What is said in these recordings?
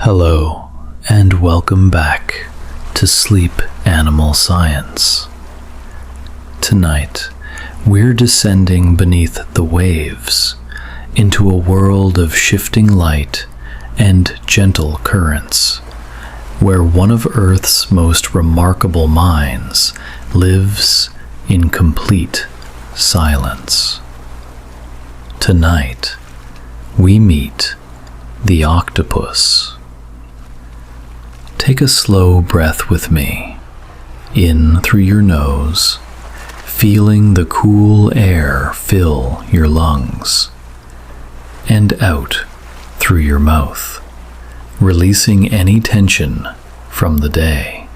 Hello, and welcome back to Sleep Animal Science. Tonight, we're descending beneath the waves into a world of shifting light and gentle currents, where one of Earth's most remarkable minds lives in complete silence. Tonight, we meet the octopus. Take a slow breath with me, in through your nose, feeling the cool air fill your lungs, and out through your mouth, releasing any tension from the day.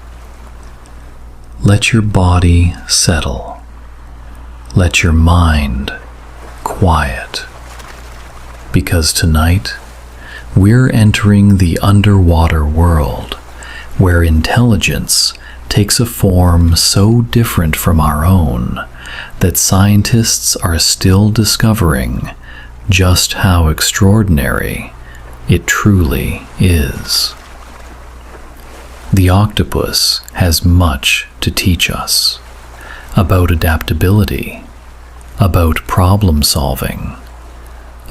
Let your body settle. Let your mind quiet. Because tonight, we're entering the underwater world, where intelligence takes a form so different from our own that scientists are still discovering just how extraordinary it truly is. The octopus has much to teach us about adaptability, about problem solving,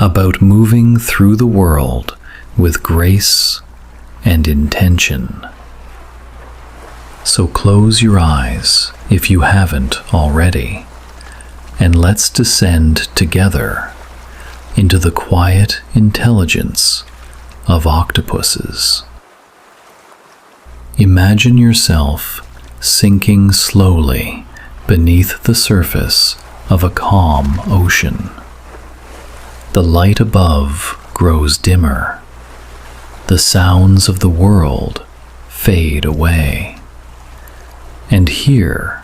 about moving through the world with grace and intention. So close your eyes if you haven't already, and let's descend together into the quiet intelligence of octopuses. Imagine yourself sinking slowly beneath the surface of a calm ocean. The light above grows dimmer. The sounds of the world fade away. And here,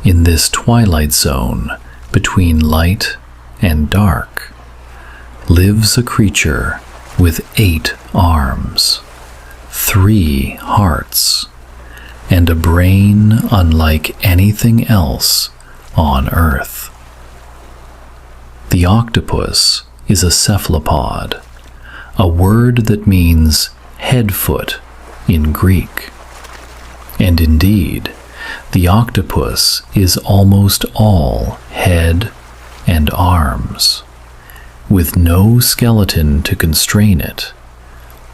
in this twilight zone between light and dark, lives a creature with 8 arms, 3 hearts, and a brain unlike anything else on Earth. The octopus is a cephalopod, a word that means head-foot in Greek. And indeed, the octopus is almost all head and arms, with no skeleton to constrain it,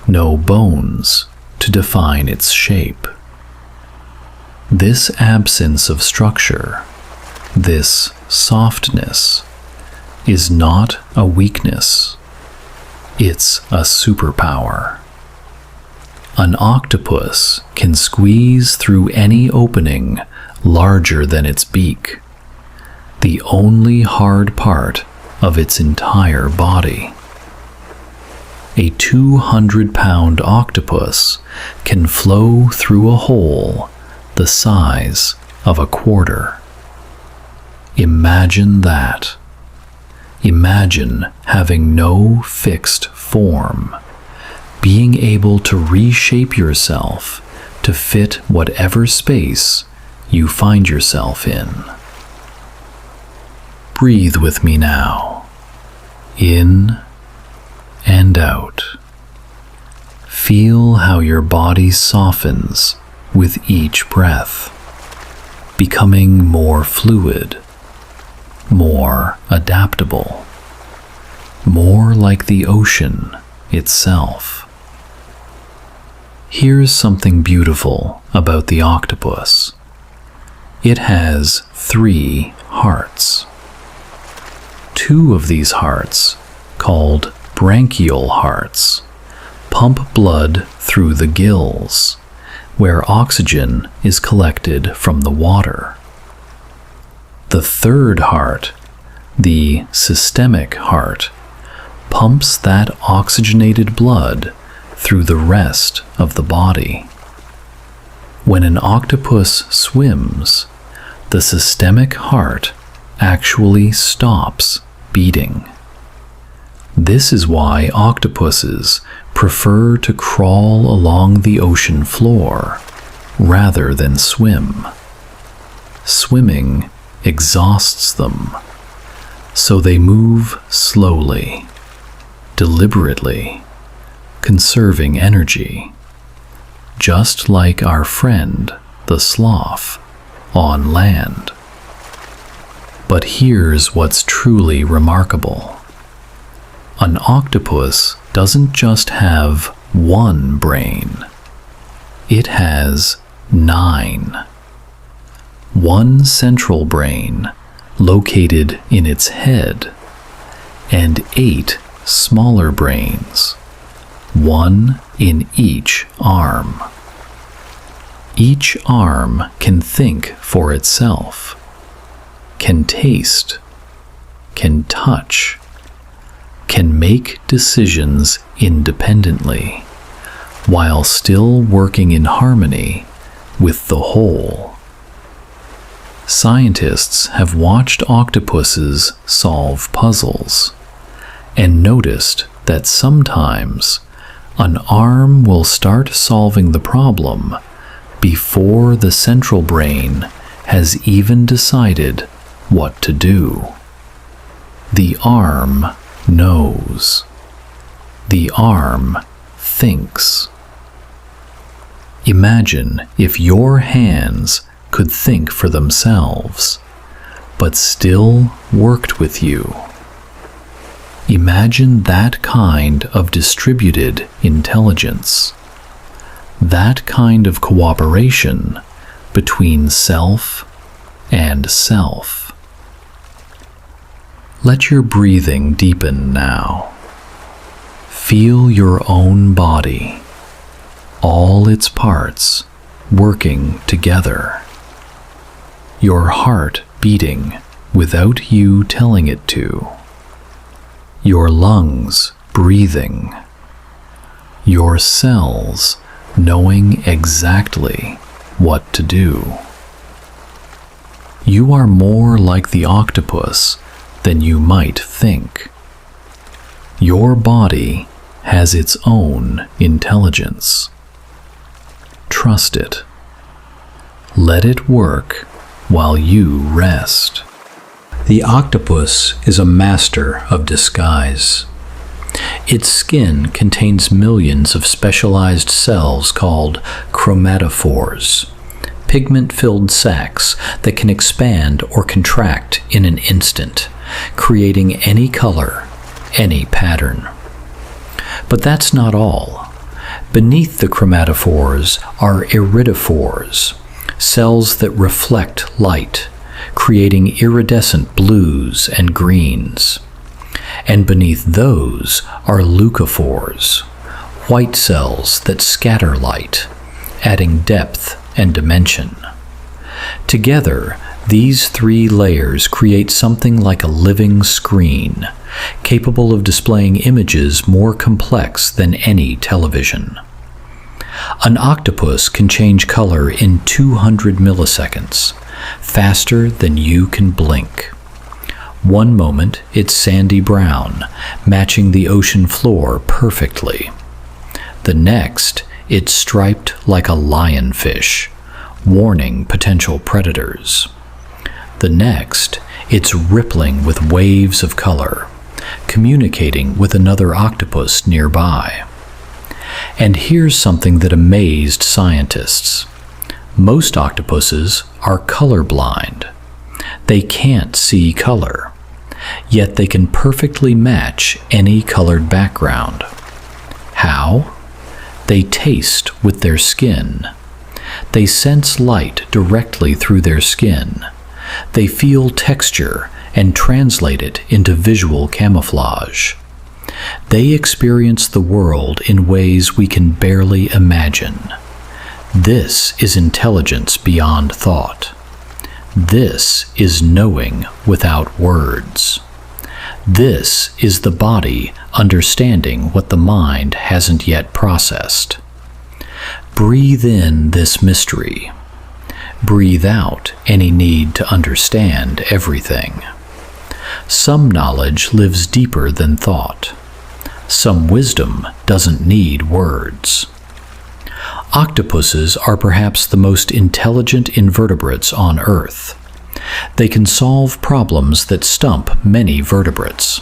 no bones to define its shape. This absence of structure, this softness, is not a weakness. It's a superpower. An octopus can squeeze through any opening larger than its beak, the only hard part of its entire body. A 200-pound octopus can flow through a hole the size of a quarter. Imagine that. Imagine having no fixed form, being able to reshape yourself to fit whatever space you find yourself in. Breathe with me now, in and out. Feel how your body softens with each breath, becoming more fluid, more adaptable, more like the ocean itself. Here's something beautiful about the octopus. It has 3 hearts. 2 of these hearts, called branchial hearts, pump blood through the gills, where oxygen is collected from the water. The 3rd heart, the systemic heart, pumps that oxygenated blood through the rest of the body. When an octopus swims, the systemic heart actually stops beating. This is why octopuses prefer to crawl along the ocean floor rather than swim. Swimming exhausts them, so they move slowly, deliberately, conserving energy. just like our friend, the sloth, on land. But here's what's truly remarkable. An octopus doesn't just have one brain. It has 9. One central brain located in its head, and 8 smaller brains, one in each arm. Each arm can think for itself, can taste, can touch, can make decisions independently, while still working in harmony with the whole. Scientists have watched octopuses solve puzzles and noticed that sometimes an arm will start solving the problem before the central brain has even decided what to do. The arm knows. The arm thinks. Imagine if your hands could think for themselves, but still worked with you. Imagine that kind of distributed intelligence, that kind of cooperation between self and self. Let your breathing deepen now. Feel your own body, all its parts working together. Your heart beating without you telling it to. Your lungs breathing. Your cells knowing exactly what to do. You are more like the octopus than you might think. Your body has its own intelligence. Trust it. Let it work while you rest. The octopus is a master of disguise. Its skin contains millions of specialized cells called chromatophores, pigment-filled sacs that can expand or contract in an instant, creating any color, any pattern. But that's not all. Beneath the chromatophores are iridophores, cells that reflect light, creating iridescent blues and greens. And beneath those are leucophores, white cells that scatter light, adding depth and dimension. Together, these 3 layers create something like a living screen, capable of displaying images more complex than any television. An octopus can change color in 200 milliseconds, faster than you can blink. One moment it's sandy brown, matching the ocean floor perfectly. The next, it's striped like a lionfish, warning potential predators. The next, it's rippling with waves of color, communicating with another octopus nearby. And here's something that amazed scientists. Most octopuses are colorblind. They can't see color, yet they can perfectly match any colored background. How? They taste with their skin. They sense light directly through their skin. They feel texture and translate it into visual camouflage. They experience the world in ways we can barely imagine. This is intelligence beyond thought. This is knowing without words. This is the body understanding what the mind hasn't yet processed. Breathe in this mystery. Breathe out any need to understand everything. Some knowledge lives deeper than thought. Some wisdom doesn't need words. Octopuses are perhaps the most intelligent invertebrates on Earth. They can solve problems that stump many vertebrates.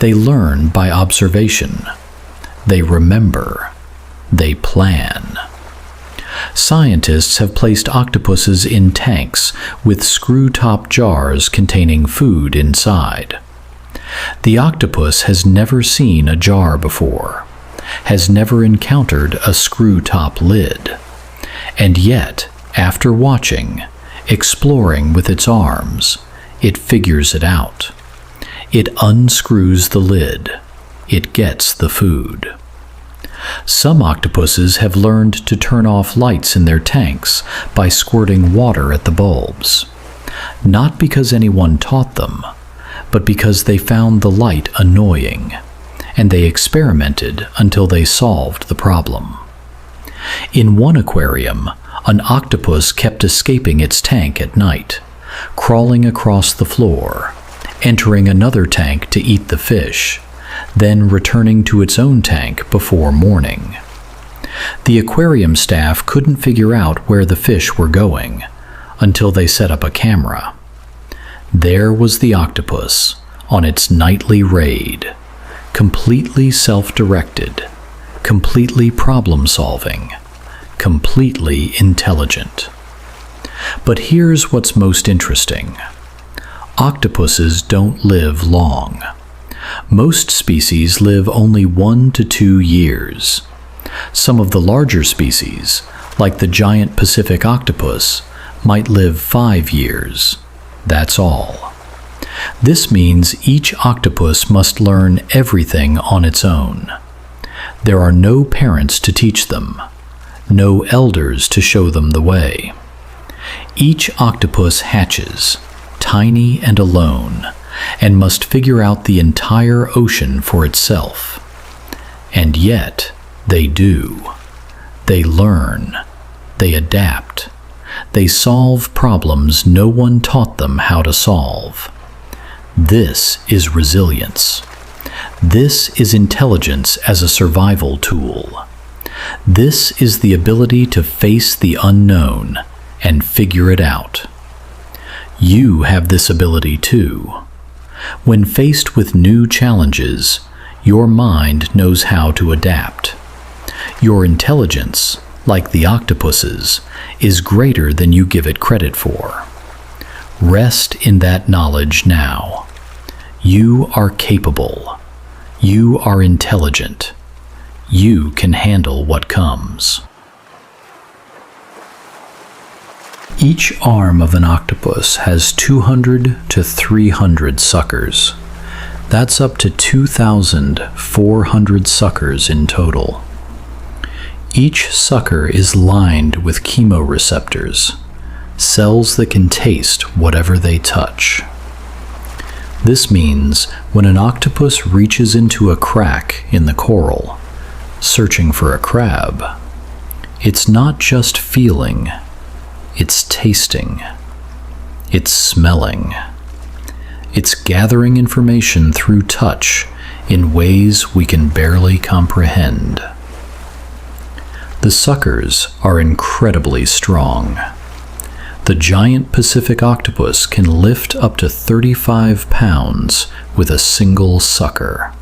They learn by observation. They remember. They plan. Scientists have placed octopuses in tanks with screw-top jars containing food inside. The octopus has never seen a jar before, has never encountered a screw-top lid, and yet, after watching, exploring with its arms, it figures it out. It unscrews the lid. It gets the food. Some octopuses have learned to turn off lights in their tanks by squirting water at the bulbs, not because anyone taught them, but because they found the light annoying, and they experimented until they solved the problem. In one aquarium, an octopus kept escaping its tank at night, crawling across the floor, entering another tank to eat the fish, then returning to its own tank before morning. The aquarium staff couldn't figure out where the fish were going until they set up a camera. There was the octopus on its nightly raid, completely self-directed, completely problem-solving, completely intelligent. But here's what's most interesting. Octopuses don't live long. Most species live only 1 to 2 years. Some of the larger species, like the giant Pacific octopus, might live 5 years. That's all. This means each octopus must learn everything on its own. There are no parents to teach them, no elders to show them the way. Each octopus hatches, tiny and alone, and must figure out the entire ocean for itself. And yet, they do. They learn. They adapt. They solve problems no one taught them how to solve. This is resilience. This is intelligence as a survival tool. This is the ability to face the unknown and figure it out. You have this ability too. When faced with new challenges, your mind knows how to adapt. Your intelligence, like the octopuses, is greater than you give it credit for. Rest in that knowledge now. You are capable. You are intelligent. You can handle what comes. Each arm of an octopus has 200 to 300 suckers. That's up to 2,400 suckers in total. Each sucker is lined with chemoreceptors, cells that can taste whatever they touch. This means when an octopus reaches into a crack in the coral, searching for a crab, it's not just feeling, it's tasting, it's smelling, it's gathering information through touch in ways we can barely comprehend. The suckers are incredibly strong. The giant Pacific octopus can lift up to 35 pounds with a single sucker.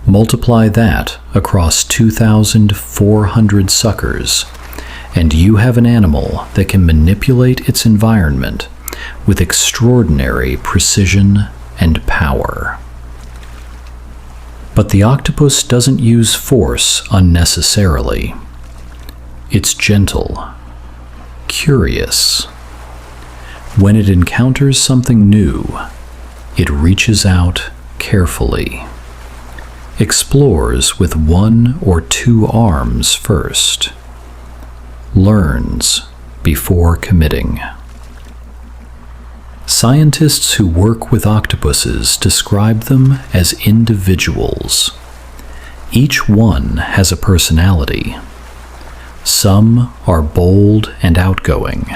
Multiply that across 2,400 suckers, and you have an animal that can manipulate its environment with extraordinary precision and power. But the octopus doesn't use force unnecessarily. It's gentle, curious. When it encounters something new, it reaches out carefully, explores with 1 or 2 arms first, learns before committing. Scientists who work with octopuses describe them as individuals. Each one has a personality. Some are bold and outgoing.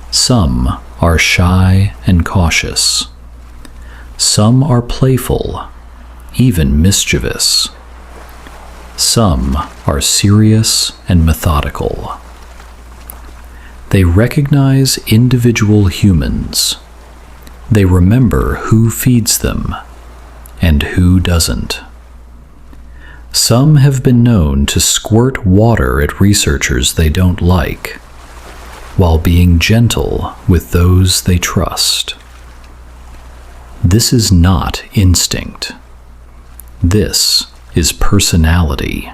Some are shy and cautious. Some are playful, even mischievous. Some are serious and methodical. They recognize individual humans. They remember who feeds them and who doesn't. Some have been known to squirt water at researchers they don't like, while being gentle with those they trust. This is not instinct. This is personality.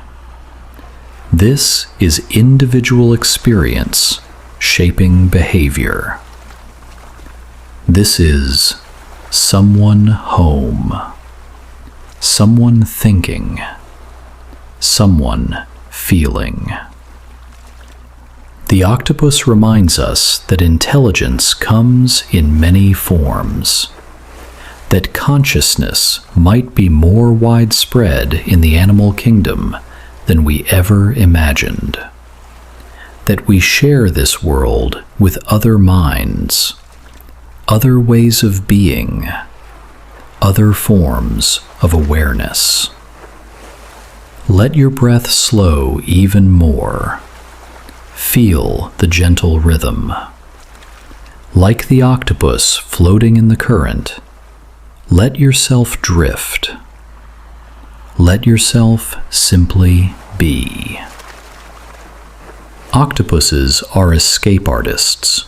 This is individual experience shaping behavior. This is someone home, someone thinking, someone feeling. The octopus reminds us that intelligence comes in many forms, that consciousness might be more widespread in the animal kingdom than we ever imagined, that we share this world with other minds, other ways of being, other forms of awareness. Let your breath slow even more. Feel the gentle rhythm. Like the octopus floating in the current, let yourself drift. Let yourself simply be. Octopuses are escape artists.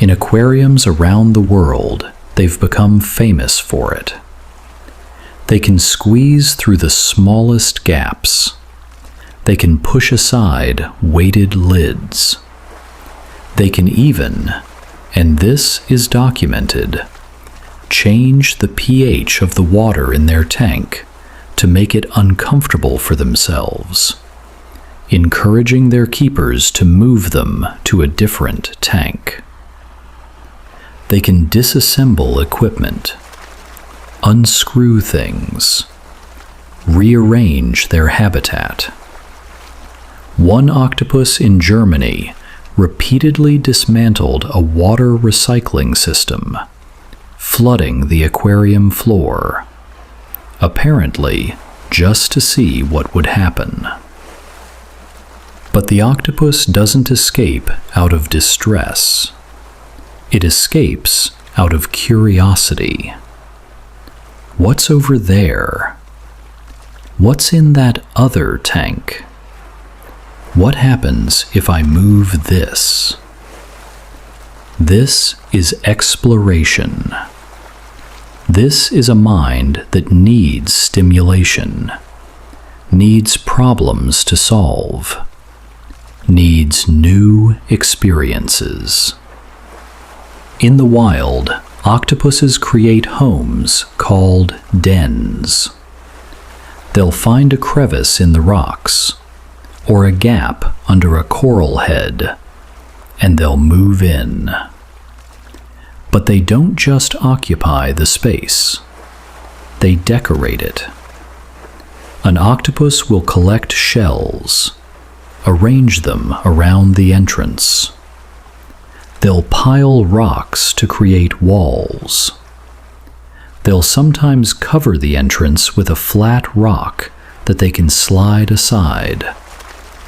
In aquariums around the world, they've become famous for it. They can squeeze through the smallest gaps. They can push aside weighted lids. They can even, and this is documented, change the pH of the water in their tank to make it uncomfortable for themselves, encouraging their keepers to move them to a different tank. They can disassemble equipment, unscrew things, rearrange their habitat. One octopus in Germany repeatedly dismantled a water recycling system, flooding the aquarium floor, apparently just to see what would happen. But the octopus doesn't escape out of distress. It escapes out of curiosity. What's over there? What's in that other tank? What happens if I move this? This is exploration. This is a mind that needs stimulation, needs problems to solve, needs new experiences. In the wild, octopuses create homes called dens. They'll find a crevice in the rocks, or a gap under a coral head, and they'll move in. But they don't just occupy the space. They decorate it. An octopus will collect shells, arrange them around the entrance. They'll pile rocks to create walls. They'll sometimes cover the entrance with a flat rock that they can slide aside,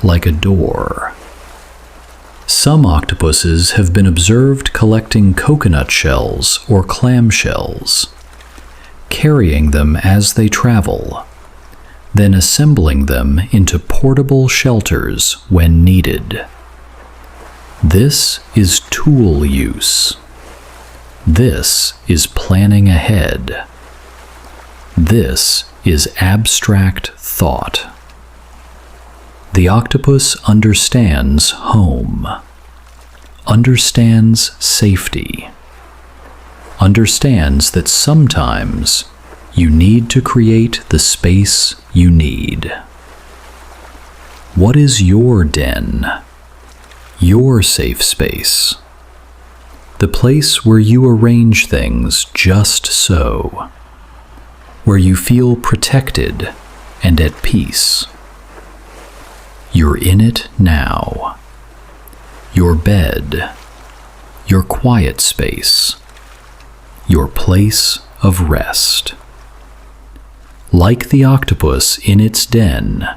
like a door. Some octopuses have been observed collecting coconut shells or clam shells, carrying them as they travel, then assembling them into portable shelters when needed. This is tool use. This is planning ahead. This is abstract thought. The octopus understands home, understands safety, understands that sometimes you need to create the space you need. What is your den? Your safe space? The place where you arrange things just so, where you feel protected and at peace. You're in it now. Your bed, your quiet space, your place of rest. Like the octopus in its den,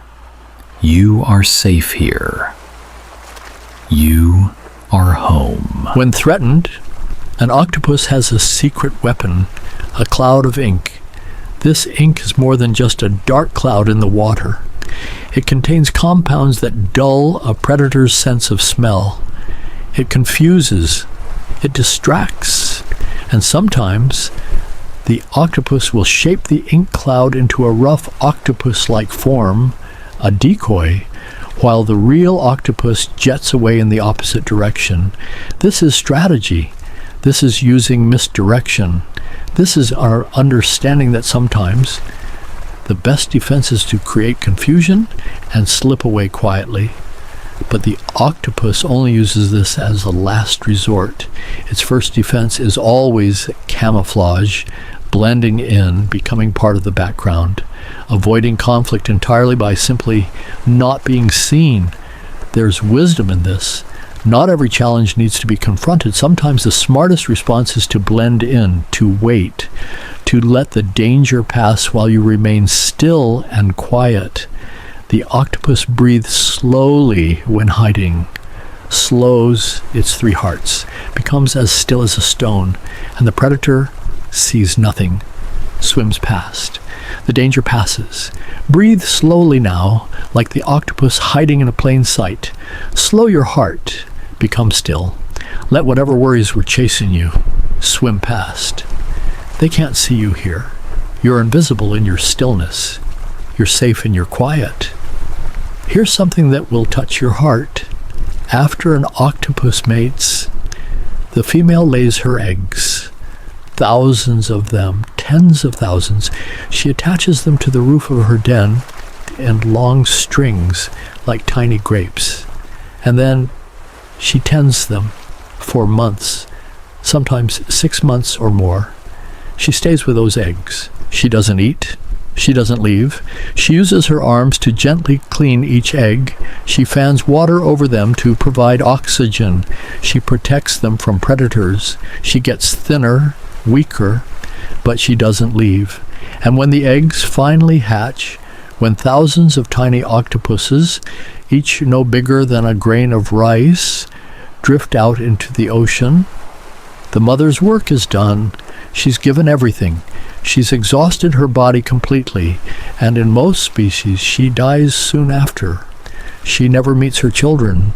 you are safe here. You are home. When threatened, an octopus has a secret weapon, a cloud of ink, This ink is more than just a dark cloud in the water. It contains compounds that dull a predator's sense of smell. It confuses, it distracts, and sometimes the octopus will shape the ink cloud into a rough octopus-like form, a decoy, while the real octopus jets away in the opposite direction. This is strategy. This is using misdirection. This is our understanding that sometimes the best defense is to create confusion and slip away quietly. But the octopus only uses this as a last resort. Its first defense is always camouflage, blending in, becoming part of the background, avoiding conflict entirely by simply not being seen. There's wisdom in this. Not every challenge needs to be confronted. Sometimes the smartest response is to blend in, to wait, to let the danger pass while you remain still and quiet. The octopus breathes slowly when hiding, slows its 3 hearts, becomes as still as a stone, and the predator sees nothing, swims past. The danger passes. Breathe slowly now, like the octopus hiding in a plain sight. Slow your heart. Become still. Let whatever worries were chasing you swim past. They can't see you here. You're invisible in your stillness. You're safe in your quiet. Here's something that will touch your heart. After an octopus mates, the female lays her eggs. Thousands of them, tens of thousands. She attaches them to the roof of her den in long strings like tiny grapes. And then she tends them for months, sometimes 6 months or more. She stays with those eggs. She doesn't eat. She doesn't leave. She uses her arms to gently clean each egg. She fans water over them to provide oxygen. She protects them from predators. She gets thinner, weaker, but she doesn't leave. And when the eggs finally hatch, when thousands of tiny octopuses, each no bigger than a grain of rice, drift out into the ocean, the mother's work is done. She's given everything. She's exhausted her body completely, and in most species she dies soon after. She never meets her children,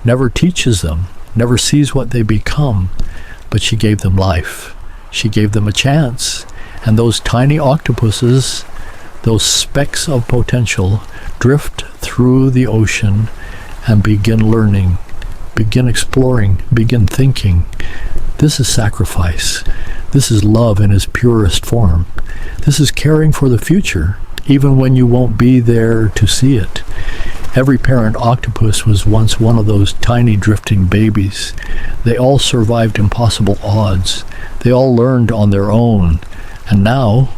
never teaches them, never sees what they become, but she gave them life. She gave them a chance, and those tiny octopuses, those specks of potential, drift through the ocean and begin learning, begin exploring, begin thinking. This is sacrifice. This is love in its purest form. This is caring for the future, even when you won't be there to see it. Every parent octopus was once one of those tiny drifting babies. They all survived impossible odds. They all learned on their own, and now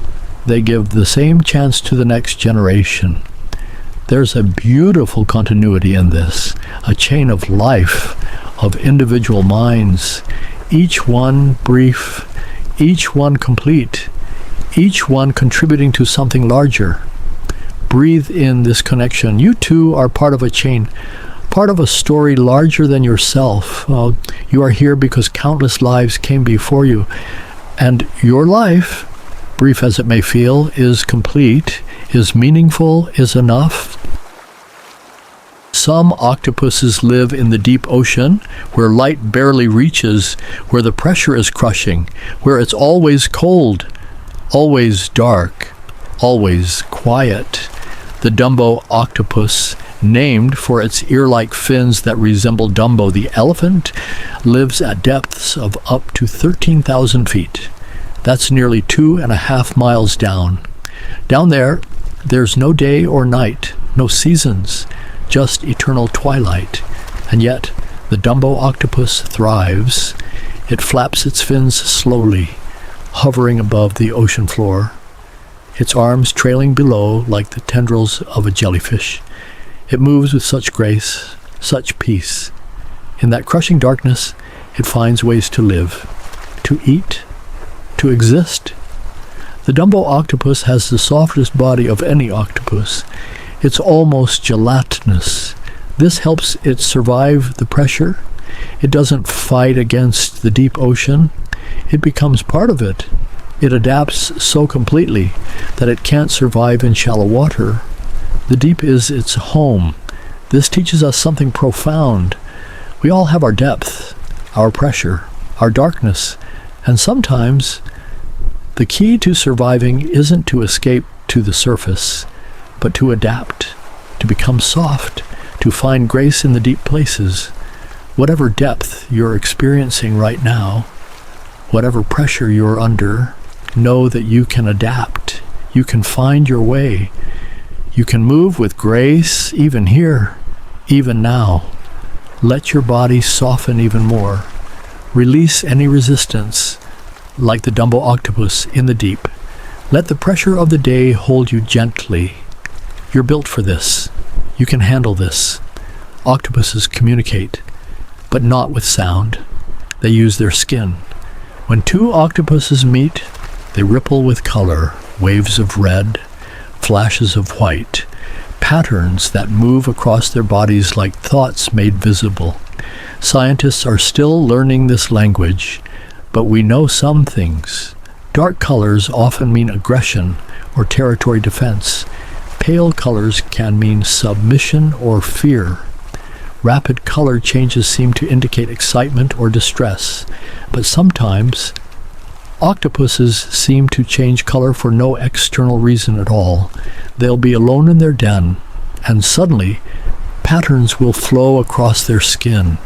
they give the same chance to the next generation. There's a beautiful continuity in this, a chain of life, of individual minds, each one brief, each one complete, each one contributing to something larger. Breathe in this connection. You too are part of a chain, part of a story larger than yourself. You are here because countless lives came before you, and your life, brief as it may feel, is complete, is meaningful, is enough. Some octopuses live in the deep ocean, where light barely reaches, where the pressure is crushing, where it's always cold, always dark, always quiet. The Dumbo octopus, named for its ear-like fins that resemble Dumbo the elephant, lives at depths of up to 13,000 feet. That's nearly 2.5 miles down. Down there, there's no day or night, no seasons, just eternal twilight. And yet, the Dumbo octopus thrives. It flaps its fins slowly, hovering above the ocean floor, its arms trailing below like the tendrils of a jellyfish. It moves with such grace, such peace. In that crushing darkness, it finds ways to live, to eat, to exist. The Dumbo octopus has the softest body of any octopus. It's almost gelatinous. This helps it survive the pressure. It doesn't fight against the deep ocean. It becomes part of it. It adapts so completely that it can't survive in shallow water. The deep is its home. This teaches us something profound. We all have our depth, our pressure, our darkness, and sometimes the key to surviving isn't to escape to the surface, but to adapt, to become soft, to find grace in the deep places. Whatever depth you're experiencing right now, whatever pressure you're under, know that you can adapt. You can find your way. You can move with grace even here, even now. Let your body soften even more. Release any resistance, like the Dumbo octopus in the deep. Let the pressure of the day hold you gently. You're built for this. You can handle this. Octopuses communicate, but not with sound. They use their skin. When two octopuses meet, they ripple with color, waves of red, flashes of white, patterns that move across their bodies like thoughts made visible. Scientists are still learning this language, but we know some things. Dark colors often mean aggression or territory defense. Pale colors can mean submission or fear. Rapid color changes seem to indicate excitement or distress, but sometimes octopuses seem to change color for no external reason at all. They'll be alone in their den, and suddenly patterns will flow across their skin.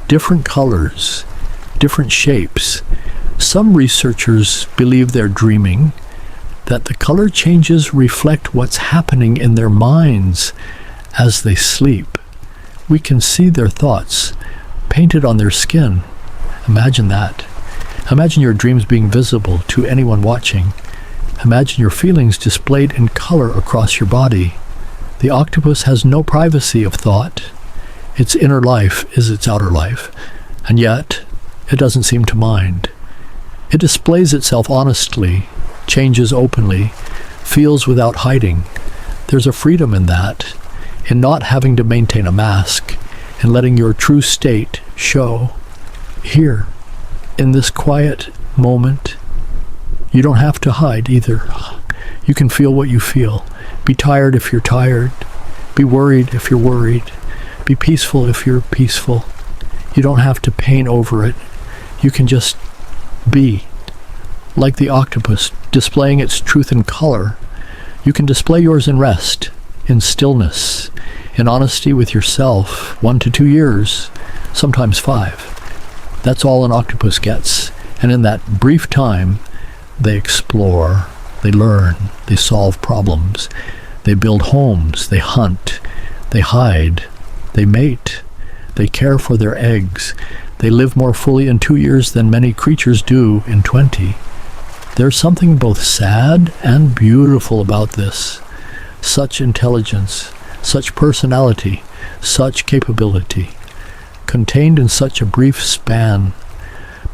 Different colors, different shapes. Some researchers believe they're dreaming, that the color changes reflect what's happening in their minds as they sleep. We can see their thoughts painted on their skin. Imagine that. Imagine your dreams being visible to anyone watching. Imagine your feelings displayed in color across your body. The octopus has no privacy of thought. Its inner life is its outer life, and yet it doesn't seem to mind. It displays itself honestly, changes openly, feels without hiding. There's a freedom in that, in not having to maintain a mask, and letting your true state show. Here, in this quiet moment, you don't have to hide either. You can feel what you feel. Be tired if you're tired. Be worried if you're worried. Be peaceful if you're peaceful. You don't have to pain over it. You can just be. Like the octopus, displaying its truth in color, you can display yours in rest, in stillness, in honesty with yourself. 1 to 2 years, sometimes 5. That's all an octopus gets. And in that brief time, they explore, they learn, they solve problems, they build homes, they hunt, they hide, they mate, they care for their eggs. They live more fully in 2 years than many creatures do in 20. There's something both sad and beautiful about this. Such intelligence, such personality, such capability, contained in such a brief span.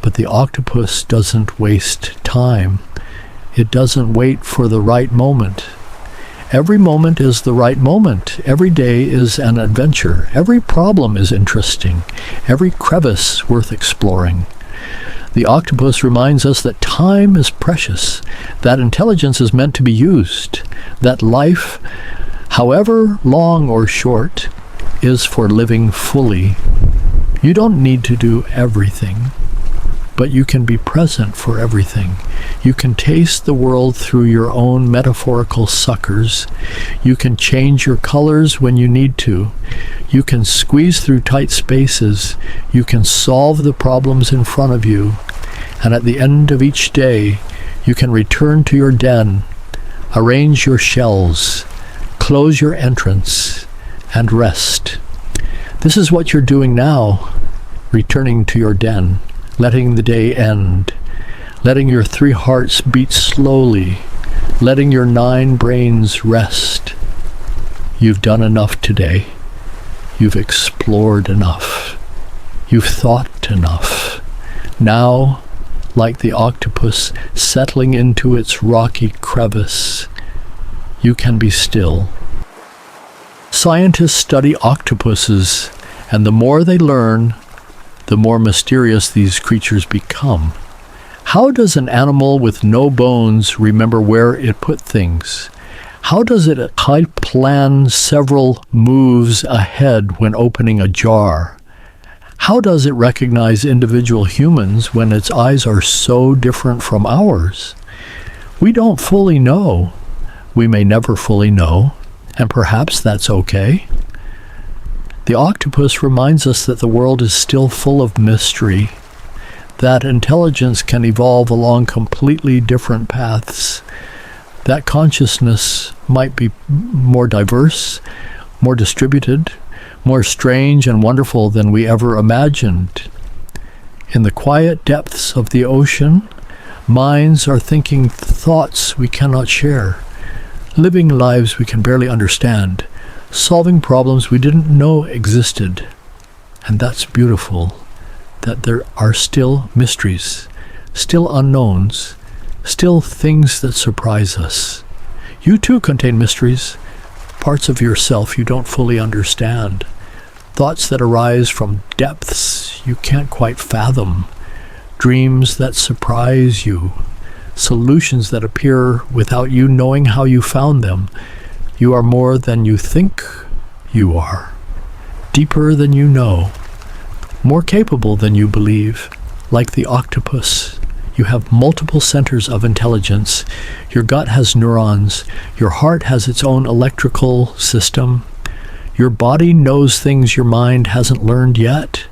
But the octopus doesn't waste time. It doesn't wait for the right moment. Every moment is the right moment. Every day is an adventure. Every problem is interesting. Every crevice worth exploring. The octopus reminds us that time is precious, that intelligence is meant to be used, that life, however long or short, is for living fully. You don't need to do everything, but you can be present for everything. You can taste the world through your own metaphorical suckers. You can change your colors when you need to. You can squeeze through tight spaces. You can solve the problems in front of you. And at the end of each day, you can return to your den, arrange your shells, close your entrance, and rest. This is what you're doing now, returning to your den, letting the day end, letting your 3 hearts beat slowly, letting your 9 brains rest. You've done enough today. You've explored enough. You've thought enough. Now, like the octopus settling into its rocky crevice, you can be still. Scientists study octopuses, and the more they learn, the more mysterious these creatures become. How does an animal with no bones remember where it put things? How does it plan several moves ahead when opening a jar? How does it recognize individual humans when its eyes are so different from ours? We don't fully know. We may never fully know, and perhaps that's okay. The octopus reminds us that the world is still full of mystery, that intelligence can evolve along completely different paths, that consciousness might be more diverse, more distributed, more strange and wonderful than we ever imagined. In the quiet depths of the ocean, minds are thinking thoughts we cannot share, living lives we can barely understand, solving problems we didn't know existed. And that's beautiful, that there are still mysteries, still unknowns, still things that surprise us. You too contain mysteries, parts of yourself you don't fully understand, thoughts that arise from depths you can't quite fathom, dreams that surprise you, solutions that appear without you knowing how you found them. You are more than you think you are, deeper than you know, more capable than you believe. Like the octopus, you have multiple centers of intelligence. Your gut has neurons. Your heart has its own electrical system. Your body knows things your mind hasn't learned yet.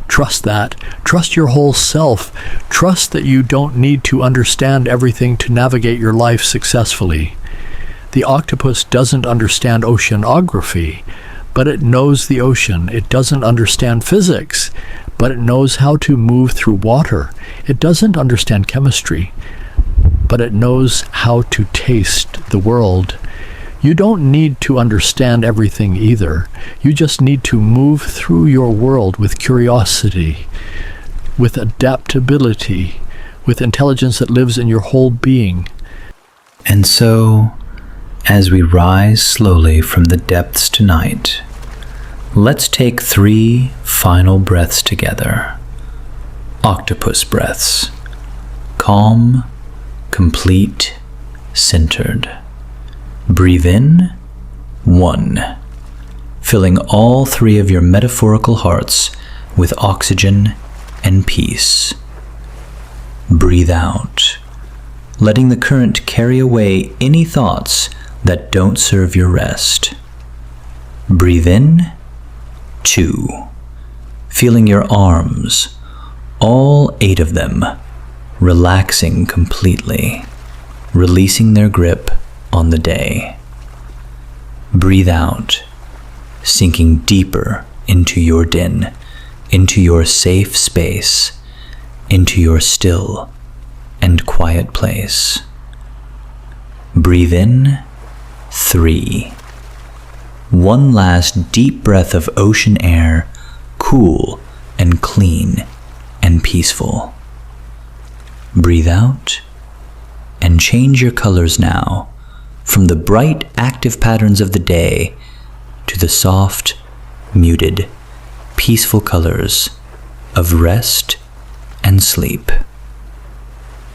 Trust that. Trust your whole self. Trust that you don't need to understand everything to navigate your life successfully. The octopus doesn't understand oceanography, but it knows the ocean. It doesn't understand physics, but it knows how to move through water. It doesn't understand chemistry, but it knows how to taste the world. You don't need to understand everything either. You just need to move through your world with curiosity, with adaptability, with intelligence that lives in your whole being. And so, as we rise slowly from the depths tonight, let's take 3 final breaths together. Octopus breaths. Calm, complete, centered. Breathe in, 1, filling all 3 of your metaphorical hearts with oxygen and peace. Breathe out, letting the current carry away any thoughts that don't serve your rest. Breathe in, 2, feeling your arms, all 8 of them, relaxing completely, releasing their grip on the day. Breathe out, sinking deeper into your den, into your safe space, into your still and quiet place. Breathe in, 3. One last deep breath of ocean air, cool and clean and peaceful. Breathe out and change your colors now, from the bright, active patterns of the day to the soft, muted, peaceful colors of rest and sleep.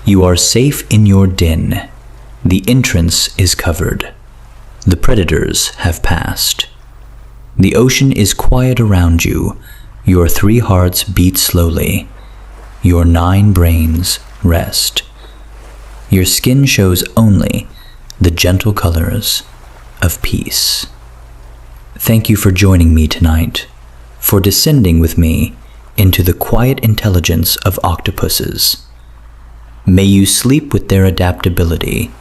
You are safe in your den. The entrance is covered. The predators have passed. The ocean is quiet around you. Your 3 hearts beat slowly. Your 9 brains rest. Your skin shows only the gentle colors of peace. Thank you for joining me tonight, for descending with me into the quiet intelligence of octopuses. May you sleep with their adaptability,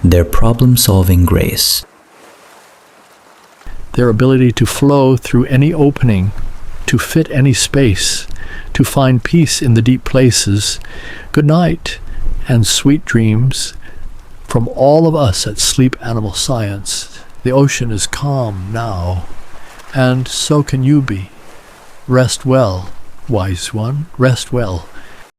their problem-solving grace, Their ability to flow through any opening, to fit any space, to find peace in the deep places. Good night and sweet dreams from all of us at Sleep Animal Science. The ocean is calm now, and so can you be. Rest well, wise one, rest well.